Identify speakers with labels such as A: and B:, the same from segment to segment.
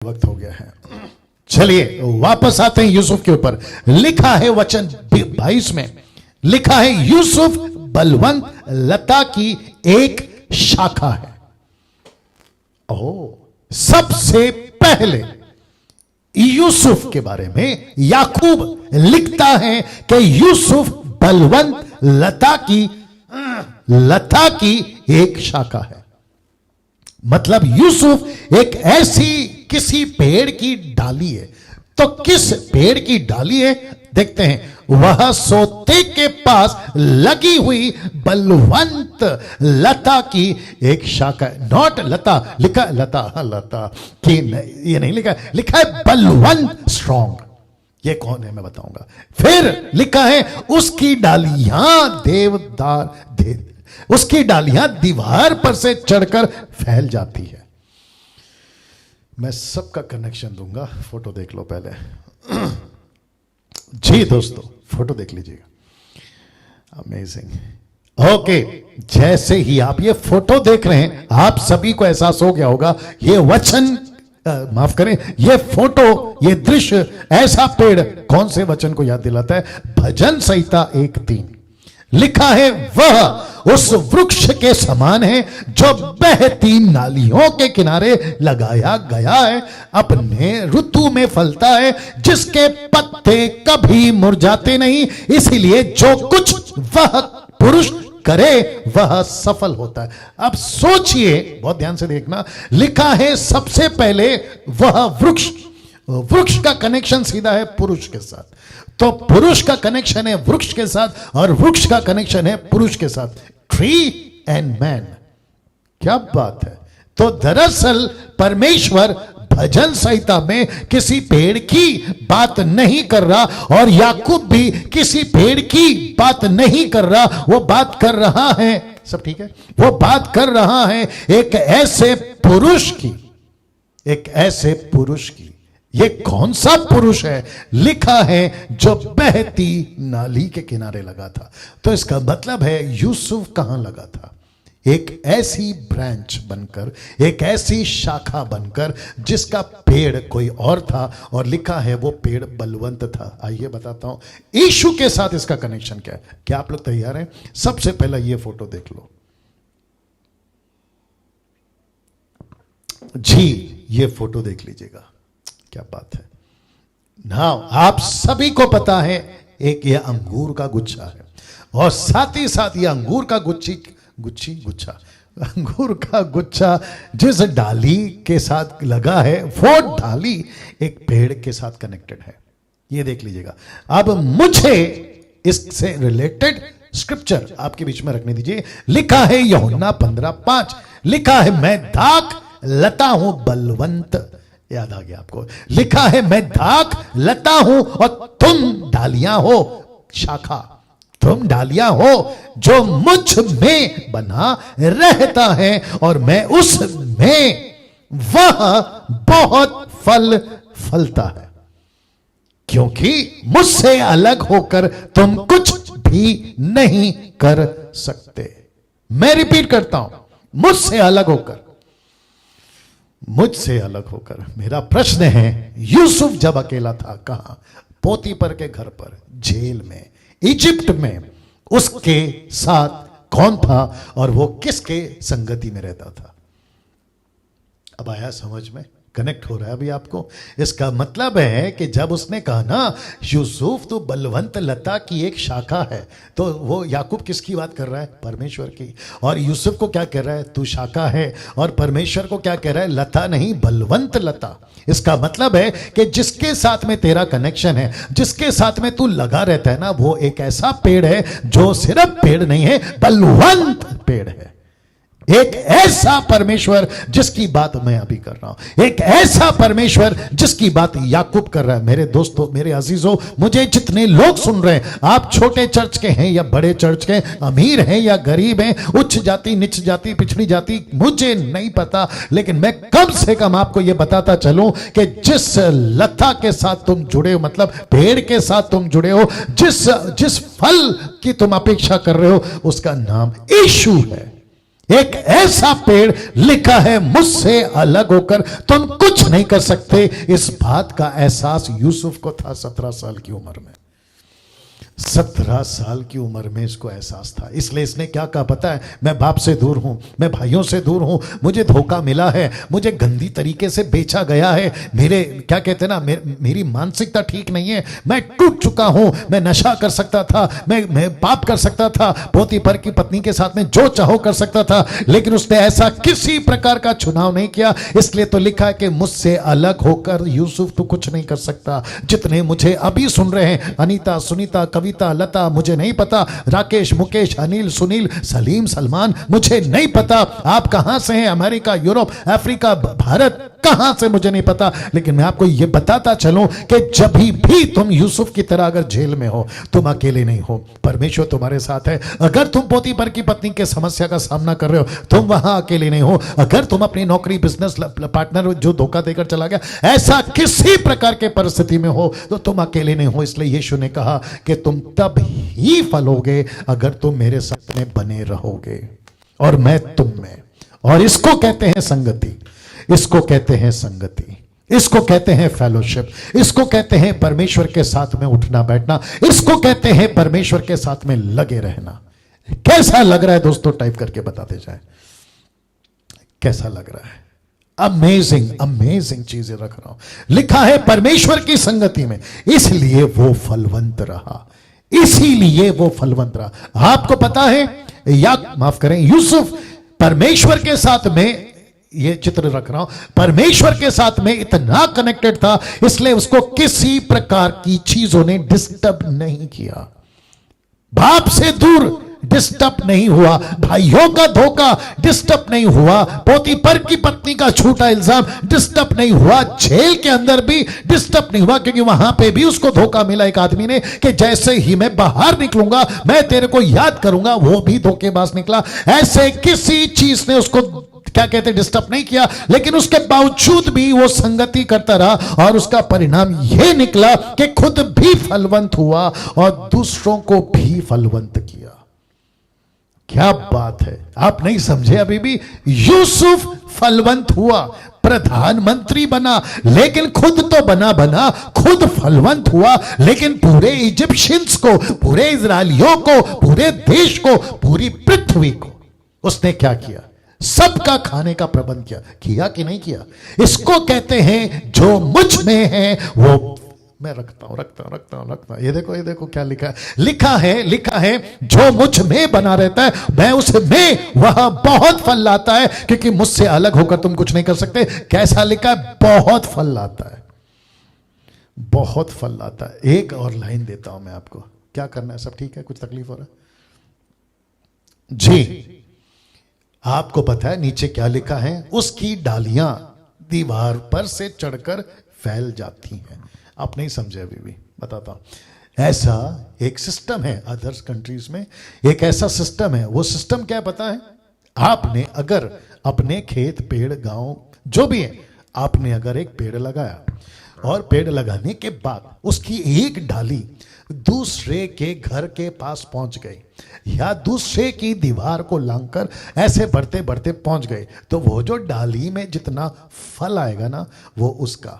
A: वक्त हो गया है। चलिए वापस आते हैं यूसुफ के ऊपर। लिखा है वचन 22 में, लिखा है यूसुफ बलवंत लता की एक शाखा है। सबसे पहले यूसुफ के बारे में याकूब लिखता है कि यूसुफ बलवंत लता की एक शाखा है। मतलब यूसुफ एक ऐसी किसी पेड़ की डाली है। तो किस पेड़ की डाली है देखते हैं। वह सोते के पास लगी हुई बलवंत लता की एक शाखा। नॉट लता, लिखा लता की ये नहीं लिखा, लिखा है बलवंत स्ट्रॉन्ग। ये कौन है मैं बताऊंगा। फिर लिखा है उसकी डालियां देवदार उसकी डालियां दीवार पर से चढ़कर फैल जाती है। मैं सबका कनेक्शन दूंगा, फोटो देख लो पहले। जी दोस्तों फोटो देख लीजिएगा, अमेजिंग। ओके, जैसे ही आप ये फोटो देख रहे हैं आप सभी को एहसास हो गया होगा ये वचन माफ करें, ये फोटो, ये दृश्य, ऐसा पेड़ कौन से वचन को याद दिलाता है। भजन संहिता 1:3 लिखा है वह उस वृक्ष के समान है जो बहती नालियों के किनारे लगाया गया है, अपने ऋतु में फलता है, जिसके पत्ते कभी मुरझाते नहीं, इसीलिए जो कुछ वह पुरुष करे वह सफल होता है। अब सोचिए, बहुत ध्यान से देखना, लिखा है सबसे पहले वह वृक्ष का कनेक्शन सीधा है पुरुष के साथ। तो पुरुष का कनेक्शन है वृक्ष के साथ और वृक्ष का कनेक्शन है पुरुष के साथ। ट्री एंड मैन, क्या बात है। तो दरअसल परमेश्वर भजन संहिता में किसी पेड़ की बात नहीं कर रहा और याकूब भी किसी पेड़ की बात नहीं कर रहा। वो बात कर रहा है, सब ठीक है, वो बात कर रहा है एक ऐसे पुरुष की, एक ऐसे पुरुष की। ये कौन सा पुरुष है। लिखा है जो बहती नाली के किनारे लगा था। तो इसका मतलब है यूसुफ कहां लगा था। एक ऐसी ब्रांच बनकर, एक ऐसी शाखा बनकर जिसका पेड़ कोई और था, और लिखा है वो पेड़ बलवंत था। आइए बताता हूं यीशु के साथ इसका कनेक्शन क्या है। क्या आप लोग तैयार हैं। सबसे पहला ये फोटो देख लो जी, ये फोटो देख लीजिएगा, क्या बात है ना। आप सभी को पता है एक ये अंगूर का गुच्छा है और साथ ही साथ ये अंगूर का गुच्छा अंगूर का गुच्छा जिस डाली के साथ लगा है वो डाली एक पेड़ के साथ कनेक्टेड है। ये देख लीजिएगा। अब मुझे इससे रिलेटेड स्क्रिप्चर आपके बीच में रखने दीजिए। लिखा है यूहन्ना 15:5, लिखा है मैं दाख लता हूं बलवंत। याद आ गया आपको। लिखा है मैं दाख लता हूं और तुम डालियां हो शाखा। तुम डालियां हो जो मुझ में बना रहता है और मैं उसमें, वह बहुत फल फलता है, क्योंकि मुझसे अलग होकर तुम कुछ भी नहीं कर सकते। मैं रिपीट करता हूं, मुझसे अलग होकर, मुझसे अलग होकर। मेरा प्रश्न है, यूसुफ जब अकेला था कहां। पोतीपर के घर पर, जेल में, इजिप्ट में, उसके साथ कौन था और वो किसके संगति में रहता था। अब आया समझ में, कनेक्ट हो रहा है अभी आपको। इसका मतलब है कि जब उसने कहा ना यूसुफ तो बलवंत लता की एक शाखा है, तो वो याकूब किसकी बात कर रहा है, परमेश्वर की। और यूसुफ को क्या कह रहा है, तू शाखा है, और परमेश्वर को क्या कह रहा है, लता नहीं बलवंत लता। इसका मतलब है कि जिसके साथ में तेरा कनेक्शन है, जिसके साथ में तू लगा रहता है ना, वो एक ऐसा पेड़ है जो सिर्फ पेड़ नहीं है, बलवंत पेड़ है। एक ऐसा परमेश्वर जिसकी बात मैं अभी कर रहा हूं, एक ऐसा परमेश्वर जिसकी बात याकूब कर रहा है। मेरे दोस्तों, मेरे अजीजों, मुझे जितने लोग सुन रहे हैं, आप छोटे चर्च के हैं या बड़े चर्च के, अमीर हैं या गरीब हैं, उच्च जाति नीच जाति पिछड़ी जाति, मुझे नहीं पता, लेकिन मैं कम से कम आपको यह बताता चलूं कि जिस लता के साथ तुम जुड़े हो, मतलब पेड़ के साथ तुम जुड़े हो, जिस फल की तुम अपेक्षा कर रहे हो, उसका नाम यीशु है। एक ऐसा पेड़, लिखा है मुझसे अलग होकर तुम कुछ नहीं कर सकते। इस बात का एहसास यूसुफ को था 17 साल की उम्र में। 17 साल की उम्र में इसको एहसास था। इसलिए इसने क्या कहा पता है? मैं बाप से दूर हूं, मैं भाइयों से दूर हूं, मुझे धोखा मिला है, मुझे गंदी तरीके से बेचा गया है, मेरे क्या कहते हैं ना, मेरी मानसिकता ठीक नहीं है, मैं टूट चुका हूं, मैं नशा कर सकता था, मैं पाप कर सकता था, पोतीफर की पत्नी के साथ में जो चाहो कर सकता था, लेकिन उसने ऐसा किसी प्रकार का चुनाव नहीं किया। इसलिए तो लिखा है कि मुझसे अलग होकर यूसुफ तो कुछ नहीं कर सकता। जितने मुझे अभी सुन रहे हैं, अनीता, सुनीता, कविता, लता, मुझे नहीं पता, राकेश, मुकेश, अनिल, सुनील, सलीम, सलमान, मुझे नहीं पता आप कहां से हैं, अमेरिका, यूरोप, अफ्रीका, भारत, कहां से मुझे नहीं पता, लेकिन मैं आपको यह बताता चलूं कि जब भी तुम यूसुफ की तरह अगर जेल में हो, तुम अकेले नहीं हो, परमेश्वर तुम्हारे साथ है। अगर तुम पोतीफर की पत्नी के समस्या का सामना कर रहे हो, तुम वहां अकेले नहीं हो। अगर तुम अपनी नौकरी, बिजनेस पार्टनर जो धोखा देकर चला गया, ऐसा किसी प्रकार के परिस्थिति में हो, तो तुम अकेले नहीं हो। इसलिए यीशु ने कहा कि तुम तब ही फलोगे अगर तुम मेरे साथ में बने रहोगे और मैं तुम में। और इसको कहते हैं संगति, इसको कहते हैं संगति, इसको कहते हैं फेलोशिप, इसको कहते हैं परमेश्वर के साथ में उठना बैठना, इसको कहते हैं परमेश्वर के साथ में लगे रहना। कैसा लग रहा है दोस्तों? टाइप करके बताते जाए कैसा लग रहा है। अमेजिंग अमेजिंग चीजें रख रहा हूं। लिखा है परमेश्वर की संगति में, इसलिए वो फलवंत रहा, इसीलिए वो फलवंत रहा। आपको पता है, या माफ करें, यूसुफ परमेश्वर के साथ में, ये चित्र रख रहा हूं, परमेश्वर के साथ में इतना कनेक्टेड था, इसलिए उसको किसी प्रकार की चीजों ने डिस्टर्ब नहीं किया। बाप से दूर डिस्टर्ब नहीं हुआ, भाइयों का धोखा डिस्टर्ब नहीं हुआ, पोतीफर की पत्नी का झूठा इल्जाम डिस्टर्ब नहीं हुआ, जेल के अंदर भी डिस्टर्ब नहीं हुआ, क्योंकि वहां पे भी उसको धोखा मिला एक आदमी ने कि जैसे ही मैं बाहर निकलूंगा मैं तेरे को याद करूंगा। वो भी धोखेबाज निकला। ऐसे किसी चीज ने उसको क्या कहते डिस्टर्ब नहीं किया, लेकिन उसके बावजूद भी वो संगति करता रहा और उसका परिणाम यह निकला कि खुद भी फलवंत हुआ और दूसरों को भी फलवंत किया। क्या बात है, आप नहीं समझे अभी भी? यूसुफ फलवंत हुआ, प्रधानमंत्री बना, लेकिन खुद तो बना खुद फलवंत हुआ, लेकिन पूरे इजिप्शियंस को, पूरे इजरायलियों को, पूरे देश को, पूरी पृथ्वी को उसने क्या किया? सबका खाने का प्रबंध किया कि नहीं किया? इसको कहते हैं जो मुझ में है वो मैं रखता हूं। ये देखो क्या लिखा है जो मुझ में बना रहता है मैं उसमें वह बहुत फल लाता है, क्योंकि मुझसे अलग होकर तुम कुछ नहीं कर सकते। कैसा लिखा है? बहुत फल लाता है, बहुत फल लाता है। एक और लाइन देता हूं मैं आपको, क्या करना है? सब ठीक है? कुछ तकलीफ हो रहा है जी? आपको पता है नीचे क्या लिखा है? उसकी डालियां दीवार पर से चढ़कर फैल जाती हैं। आप नहीं समझे अभी भी, बताता हूं। ऐसा एक सिस्टम है अदर्स कंट्रीज में, एक ऐसा सिस्टम है। वो सिस्टम क्या पता है? आपने अगर अपने खेत, पेड़, गांव जो भी है, आपने अगर एक पेड़ लगाया और पेड़ लगाने के बाद उसकी एक डाली दूसरे के घर के पास पहुंच गई या दूसरे की दीवार को लांघकर ऐसे बढ़ते बढ़ते पहुंच गए, तो वो जो डाली में जितना फल आएगा ना, वो उसका,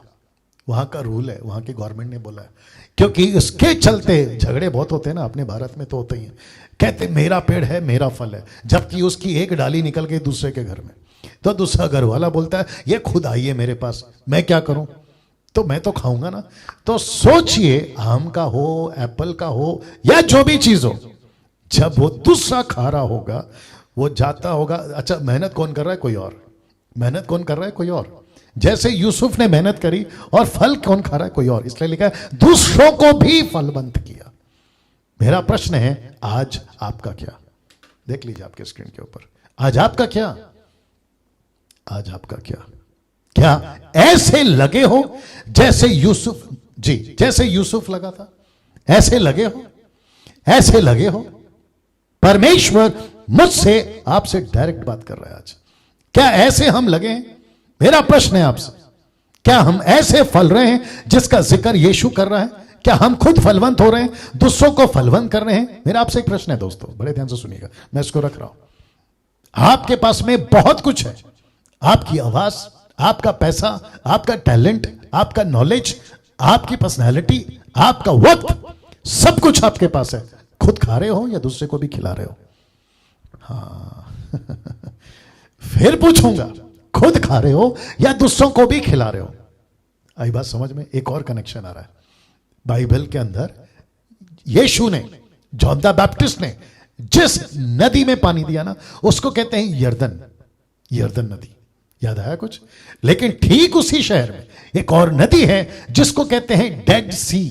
A: वहां का रूल है, वहां की गवर्नमेंट ने बोला है। क्योंकि उसके चलते झगड़े बहुत होते हैं ना, अपने भारत में तो होते ही हैं। कहते मेरा पेड़ है, मेरा फल है, जबकि उसकी एक डाली निकल गई दूसरे के घर में, तो दूसरा घर वाला बोलता है ये खुद आई है मेरे पास, मैं क्या करूं, तो मैं तो खाऊंगा ना। तो सोचिए, आम का हो, एप्पल का हो, या जो भी चीज हो, जब वो दूसरा खा रहा होगा, वो जाता होगा, अच्छा मेहनत कौन कर रहा है? कोई और। मेहनत कौन कर रहा है? कोई और। जैसे यूसुफ ने मेहनत करी और फल कौन खा रहा है? कोई और। इसलिए लिखा है दूसरों को भी फलवंत किया। मेरा प्रश्न है, आज आपका क्या? देख लीजिए आपके स्क्रीन के ऊपर, आज आपका क्या? आज आपका क्या? क्या ऐसे लगे हो जैसे यूसुफ जी, जैसे यूसुफ लगा था? ऐसे लगे हो? ऐसे लगे हो? परमेश्वर मुझसे, आपसे डायरेक्ट बात कर रहा है आज। क्या ऐसे हम लगे हैं? मेरा प्रश्न है आपसे, क्या हम ऐसे फल रहे हैं जिसका जिक्र यीशु कर रहा है? क्या हम खुद फलवंत हो रहे हैं, दूसरों को फलवंत कर रहे हैं? मेरा आपसे एक प्रश्न है दोस्तों, बड़े ध्यान से सुनिएगा, मैं इसको रख रहा हूं। आपके पास में बहुत कुछ है, आपकी आवाज, आपका पैसा, आपका टैलेंट, आपका नॉलेज, आपकी पर्सनैलिटी, आपका वक्त, सब कुछ आपके पास है। खुद खा रहे हो या दूसरे को भी खिला रहे हो? हाँ फिर पूछूंगा, खुद खा रहे हो या दूसरों को भी खिला रहे हो? आई बात समझ में? एक और कनेक्शन आ रहा है। बाइबल के अंदर यीशु ने, जॉन द बैप्टिस्ट ने जिस नदी में पानी दिया ना, उसको कहते हैं यर्दन, यर्दन नदी। याद आया कुछ? लेकिन ठीक उसी शहर में एक और नदी है जिसको कहते हैं डेड सी,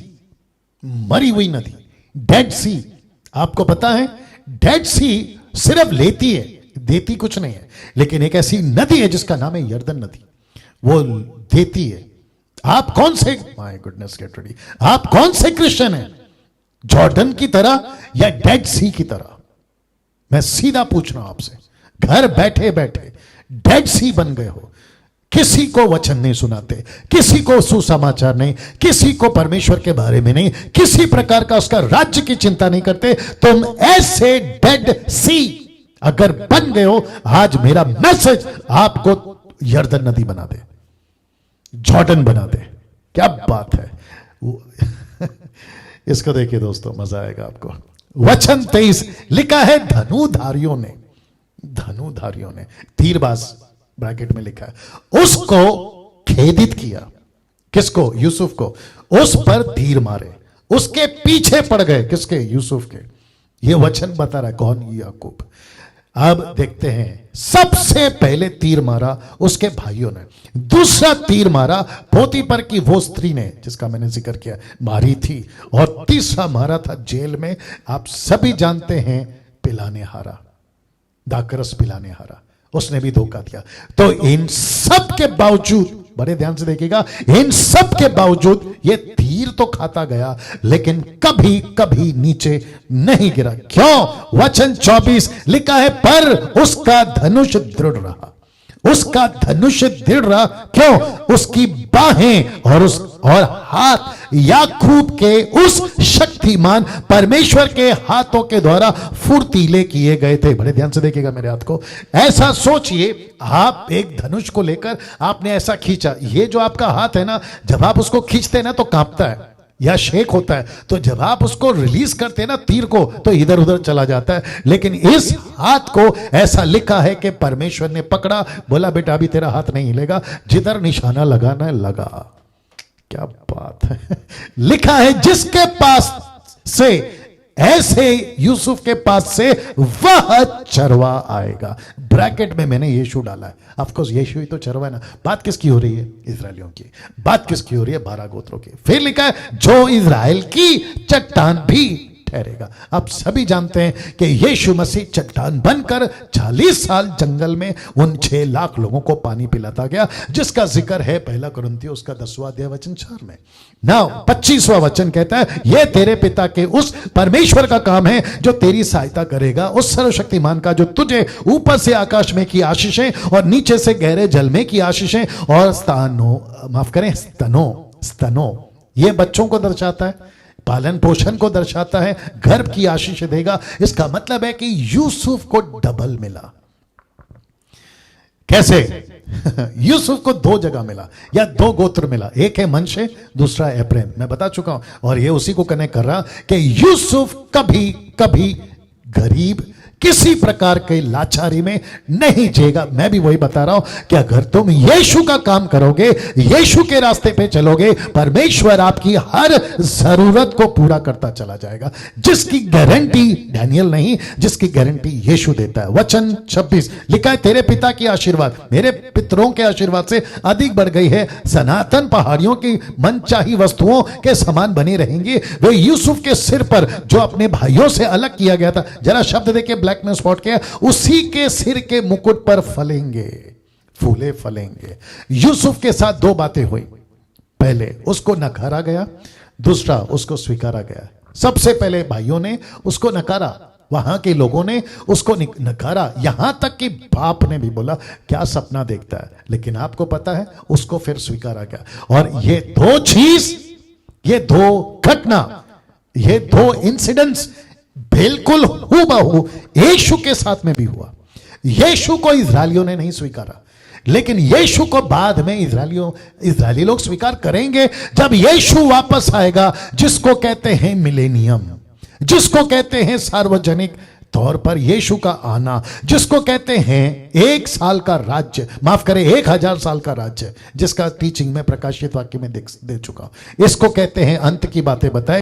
A: मरी हुई नदी, डेड सी। आपको पता है डेड सी सिर्फ लेती है, देती कुछ नहीं है, लेकिन एक ऐसी नदी है जिसका नाम है यर्दन नदी, वो देती है। आप कौन से, माय गुडनेस गेट रेडी, आप कौन से क्रिश्चियन हैं? जॉर्डन की तरह या डेड सी की तरह? मैं सीधा पूछ रहा हूं आपसे, घर बैठे बैठे डेड सी बन गए हो, किसी को वचन नहीं सुनाते, किसी को सुसमाचार नहीं, किसी को परमेश्वर के बारे में नहीं, किसी प्रकार का उसका राज्य की चिंता नहीं करते। तुम ऐसे डेड सी अगर बन गए हो, आज मेरा मैसेज आपको यर्दन नदी बना दे, जॉर्डन बना दे। क्या बात है इसको देखिए दोस्तों, मजा आएगा आपको। वचन 23 लिखा है, धनुधारियों ने, धनुधारियों ने, तीरबाज ब्रैकेट में लिखा है, उसको खेदित किया। किसको? यूसुफ को। उस पर तीर मारे, उसके पीछे पड़ गए। किसके? यूसुफ के। ये वचन बता रहा है कौन? याकूब। अब देखते हैं, सबसे पहले तीर मारा उसके भाइयों ने, दूसरा तीर मारा पोतीपर की वो स्त्री ने जिसका मैंने जिक्र किया, मारी थी, और तीसरा मारा था जेल में, आप सभी जानते हैं, पिलाने हारा, दाकरस पिलाने हारा, उसने भी धोखा दिया। तो इन सब के बावजूद, बड़े ध्यान से देखिएगा, इन सब के बावजूद ये तीर तो खाता गया, लेकिन कभी कभी नीचे नहीं गिरा। क्यों? वचन 24 लिखा है, पर उसका धनुष दृढ़ रहा, उसका धनुष दृढ़ रहा। क्यों? उसकी बाहें और हाथ याकूब के उस शक्तिमान परमेश्वर के हाथों के द्वारा फुर्तीले किए गए थे। बड़े ध्यान से देखिएगा मेरे हाथ को। ऐसा सोचिए, आप एक धनुष को लेकर आपने ऐसा खींचा, ये जो आपका हाथ है ना, जब आप उसको खींचते हैं ना तो कांपता है या शेक होता है, तो जब आप उसको रिलीज करते हैं ना तीर को, तो इधर उधर चला जाता है। लेकिन इस हाथ को ऐसा लिखा है कि परमेश्वर ने पकड़ा, बोला बेटा अभी तेरा हाथ नहीं हिलेगा, जिधर निशाना लगाना है लगा। क्या बात है लिखा है, जिसके पास से, ऐसे यूसुफ के पास से वह चरवा आएगा। ब्रैकेट में मैंने यीशु डाला है, ऑफ कोर्स यीशु ही तो चरवा है ना। बात किसकी हो रही है? इजराइलियों की। बात किसकी हो रही है? 12 गोत्रों की। फिर लिखा है, जो इजराइल की चट्टान भी ठहरेगा। आप सभी जानते हैं कि यीशु मसीह चट्टान बनकर 40 साल जंगल में उन 6 लाख लोगों को पानी पिलाता गया, जिसका जिक्र है 1 कुरिन्थियों उसका 10वां अध्याय वचन 4 में। नाउ 25वां वचन कहता है, यह तेरे पिता के उस परमेश्वर का काम है जो तेरी सहायता करेगा, उस सर्वशक्तिमान का जो तुझे ऊपर से आकाश में की आशीषें और नीचे से गहरे जल में की आशीषें और स्तनों, ये बच्चों को दर्शाता है, पालन पोषण को दर्शाता है, गर्भ की आशीष देगा। इसका मतलब है कि यूसुफ को डबल मिला। कैसे? यूसुफ को 2 जगह मिला या 2 गोत्र मिला, एक है मनशे, दूसरा एफ्रेम। मैं बता चुका हूं, और ये उसी को कनेक्ट कर रहा कि यूसुफ कभी कभी गरीब, किसी प्रकार के लाचारी में नहीं जिएगा। मैं भी वही बता रहा हूं कि अगर तुम यीशु का काम करोगे, यीशु के रास्ते पे चलोगे, परमेश्वर आपकी हर जरूरत को पूरा करता चला जाएगा, जिसकी गारंटी डैनियल नहीं, जिसकी गारंटी यीशु देता है। वचन 26 लिखा है, तेरे पिता की आशीर्वाद मेरे पितरों के आशीर्वाद से अधिक बढ़ गई है, सनातन पहाड़ियों की मनचाही वस्तुओं के समान बनी रहेंगी। वे यूसुफ के सिर पर जो अपने भाइयों से अलग किया गया था, जरा शब्द देखे ब्लैक में स्पॉट किया, उसी के सिर के मुकुट पर फलेंगे, फूले फलेंगे। यूसुफ के साथ 2 बातें हुई, पहले उसको नकारा गया, दूसरा उसको स्वीकारा गया। सबसे पहले भाइयों ने उसको नकारा, वहां के लोगों ने उसको नकारा, यहां तक कि बाप ने भी बोला क्या सपना देखता है, लेकिन आपको पता है उसको फिर स्वीकारा गया। और ये 2 चीज, ये 2 घटना, ये 2 इंसिडेंट्स बिल्कुल हूबहू यीशु के साथ में भी हुआ। यीशु को इजरायलियों ने नहीं स्वीकारा, लेकिन यीशु को बाद में इजरायली लोग स्वीकार करेंगे जब यीशु वापस आएगा, जिसको कहते हैं मिलेनियम, जिसको कहते हैं सार्वजनिक तौर पर यीशु का आना, जिसको कहते हैं 1 साल का राज्य, माफ करें 1000 साल का राज्य, जिसका टीचिंग में प्रकाशित वाक्य में दे चुका हूं। इसको कहते हैं अंत की बातें बताए।